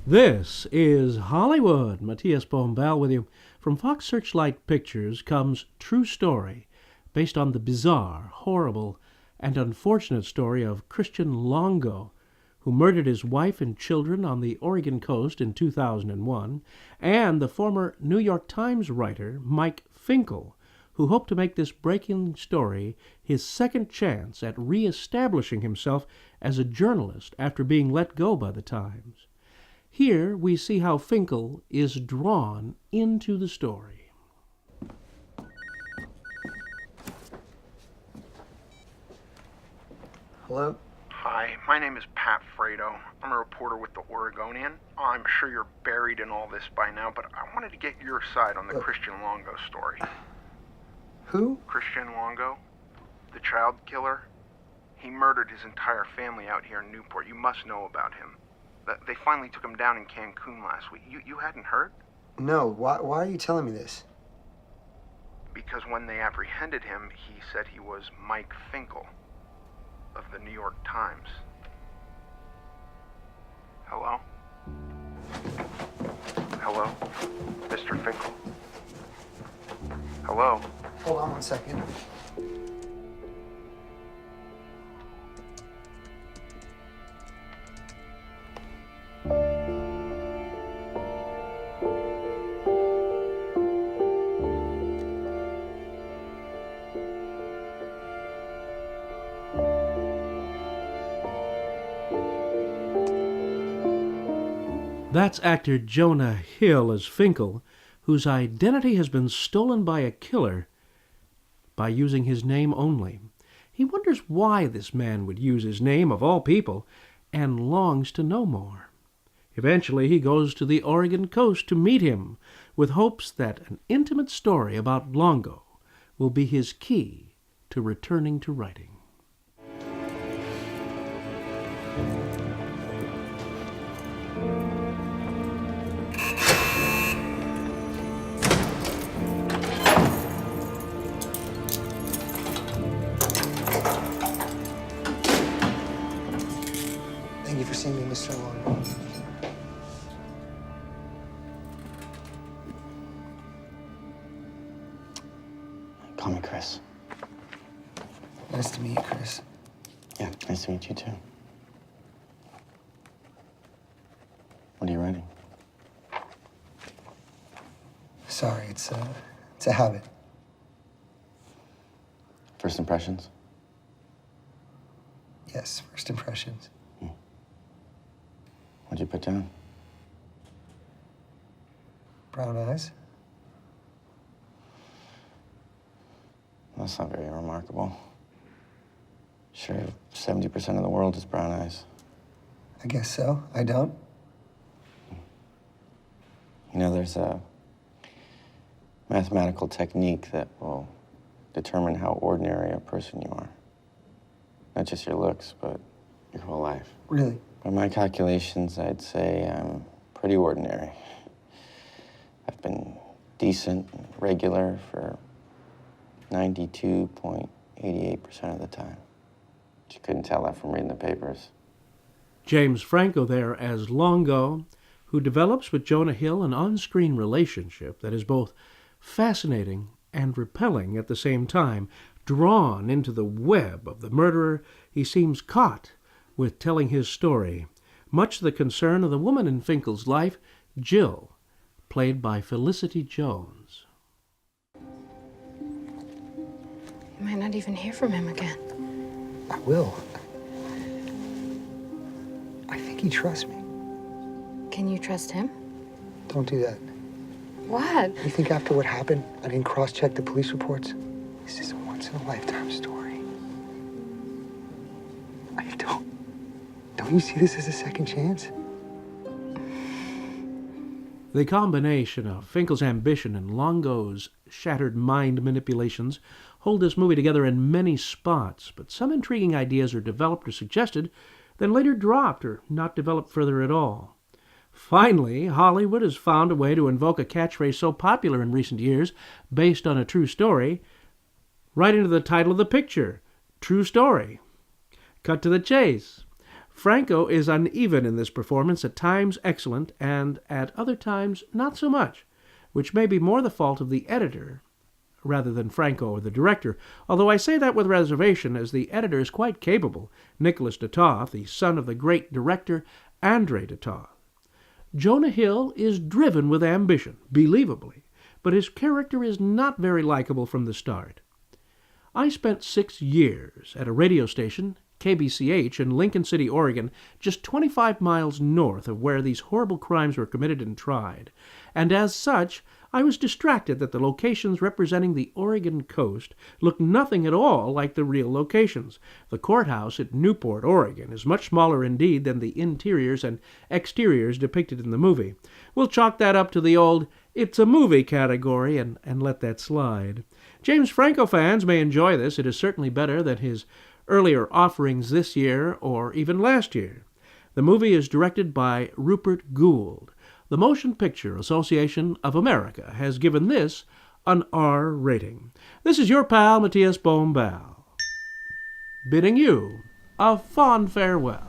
This is Hollywood. Matías Bombal with you. From Fox Searchlight Pictures comes True Story, based on the bizarre, horrible, and unfortunate story of Christian Longo, who murdered his wife and children on the Oregon coast in 2001, and the former New York Times writer Mike Finkel, who hoped to make this breaking story his second chance at re-establishing himself as a journalist after being let go by the Times. Here we see how Finkel is drawn into the story. Hello? Hi, my name is Pat Fredo. I'm a reporter with the Oregonian. I'm sure you're buried in all this by now, but I wanted to get your side on the Christian Longo story. Who? Christian Longo, the child killer. He murdered his entire family out here in Newport. You must know about him. They finally took him down in Cancun last week. You hadn't heard? No, why are you telling me this? Because when they apprehended him, he said he was Mike Finkel of the New York Times. Hello? Hello? Mr. Finkel? Hello? Hold on one second. That's actor Jonah Hill as Finkel, whose identity has been stolen by a killer by using his name only. He wonders why this man would use his name, of all people, and longs to know more. Eventually, he goes to the Oregon coast to meet him, with hopes that an intimate story about Longo will be his key to returning to writing. Thank you for seeing me, Mr. Longo. Call me Chris. Nice to meet you, Chris. Yeah, nice to meet you too. What are you writing? Sorry, it's a habit. First impressions? Yes, first impressions. What'd you put down? Brown eyes. That's not very remarkable. Sure, 70% of the world is brown eyes. I guess so. I don't. You know, there's a mathematical technique that will determine how ordinary a person you are. Not just your looks, but your whole life. Really? By my calculations, I'd say I'm pretty ordinary. I've been decent and regular for 92.88% of the time. But you couldn't tell that from reading the papers. James Franco there as Longo, who develops with Jonah Hill an on-screen relationship that is both fascinating and repelling at the same time. Drawn into the web of the murderer, he seems caught with telling his story, much to the concern of the woman in Finkel's life, Jill, played by Felicity Jones. You might not even hear from him again. I will. I think he trusts me. Can you trust him? Don't do that. What? You think after what happened, I didn't cross-check the police reports? This is a once-in-a-lifetime story. Don't you see this as a second chance? The combination of Finkel's ambition and Longo's shattered mind manipulations hold this movie together in many spots, but some intriguing ideas are developed or suggested, then later dropped or not developed further at all. Finally, Hollywood has found a way to invoke a catchphrase so popular in recent years, based on a true story, right into the title of the picture, True Story. Cut to the chase. Franco is uneven in this performance, at times excellent, and at other times not so much, which may be more the fault of the editor rather than Franco or the director, although I say that with reservation, as the editor is quite capable, Nicholas de Toth, the son of the great director André de Toth. Jonah Hill is driven with ambition, believably, but his character is not very likable from the start. I spent 6 years at a radio station, KBCH, in Lincoln City, Oregon, just 25 miles north of where these horrible crimes were committed and tried, and as such, I was distracted that the locations representing the Oregon coast looked nothing at all like the real locations. The courthouse at Newport, Oregon, is much smaller indeed than the interiors and exteriors depicted in the movie. We'll chalk that up to the old "it's a movie" category and let that slide. James Franco fans may enjoy this. It is certainly better than his earlier offerings this year or even last year. The movie is directed by Rupert Gould. The Motion Picture Association of America has given this an R rating. This is your pal, Matías Bombal, bidding you a fond farewell.